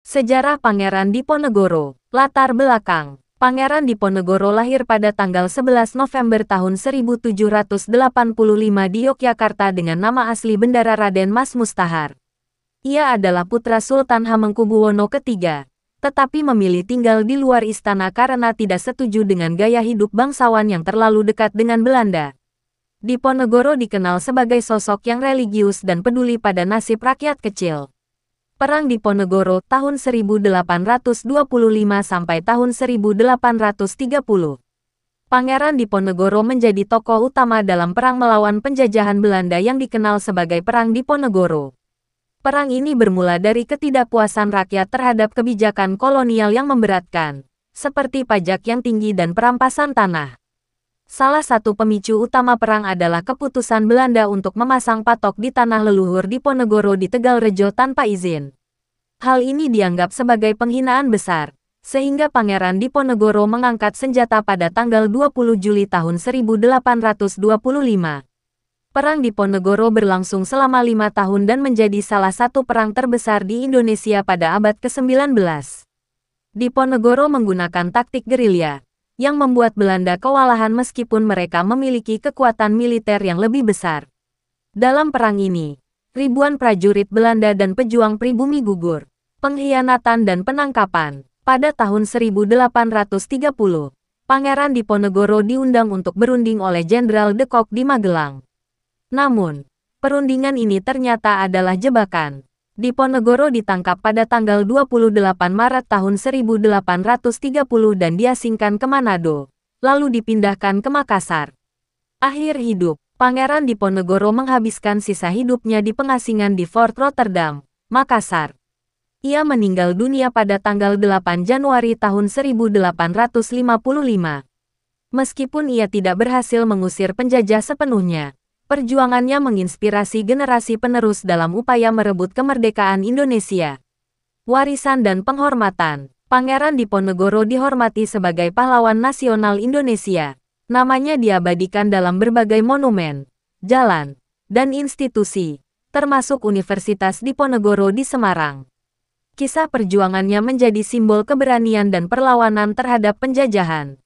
Sejarah Pangeran Diponegoro. Latar belakang. Pangeran Diponegoro lahir pada tanggal 11 November tahun 1785 di Yogyakarta dengan nama asli Bendara Raden Mas Mustahar. Ia adalah putra Sultan Hamengkubuwono III, tetapi memilih tinggal di luar istana karena tidak setuju dengan gaya hidup bangsawan yang terlalu dekat dengan Belanda. Diponegoro dikenal sebagai sosok yang religius dan peduli pada nasib rakyat kecil. Perang Diponegoro tahun 1825 sampai tahun 1830. Pangeran Diponegoro menjadi tokoh utama dalam perang melawan penjajahan Belanda yang dikenal sebagai Perang Diponegoro. Perang ini bermula dari ketidakpuasan rakyat terhadap kebijakan kolonial yang memberatkan, seperti pajak yang tinggi dan perampasan tanah. Salah satu pemicu utama perang adalah keputusan Belanda untuk memasang patok di tanah leluhur Diponegoro di Tegalrejo tanpa izin. Hal ini dianggap sebagai penghinaan besar, sehingga Pangeran Diponegoro mengangkat senjata pada tanggal 20 Juli tahun 1825. Perang Diponegoro berlangsung selama 5 tahun dan menjadi salah satu perang terbesar di Indonesia pada abad ke-19. Diponegoro menggunakan taktik gerilya, yang membuat Belanda kewalahan meskipun mereka memiliki kekuatan militer yang lebih besar. Dalam perang ini, ribuan prajurit Belanda dan pejuang pribumi gugur. Pengkhianatan dan penangkapan. Pada tahun 1830, Pangeran Diponegoro diundang untuk berunding oleh Jenderal de Kock di Magelang. Namun, perundingan ini ternyata adalah jebakan. Diponegoro ditangkap pada tanggal 28 Maret tahun 1830 dan diasingkan ke Manado, lalu dipindahkan ke Makassar. Akhir hidup, Pangeran Diponegoro menghabiskan sisa hidupnya di pengasingan di Fort Rotterdam, Makassar. Ia meninggal dunia pada tanggal 8 Januari tahun 1855. Meskipun ia tidak berhasil mengusir penjajah sepenuhnya, perjuangannya menginspirasi generasi penerus dalam upaya merebut kemerdekaan Indonesia. Warisan dan penghormatan. Pangeran Diponegoro dihormati sebagai pahlawan nasional Indonesia. Namanya diabadikan dalam berbagai monumen, jalan, dan institusi, termasuk Universitas Diponegoro di Semarang. Kisah perjuangannya menjadi simbol keberanian dan perlawanan terhadap penjajahan.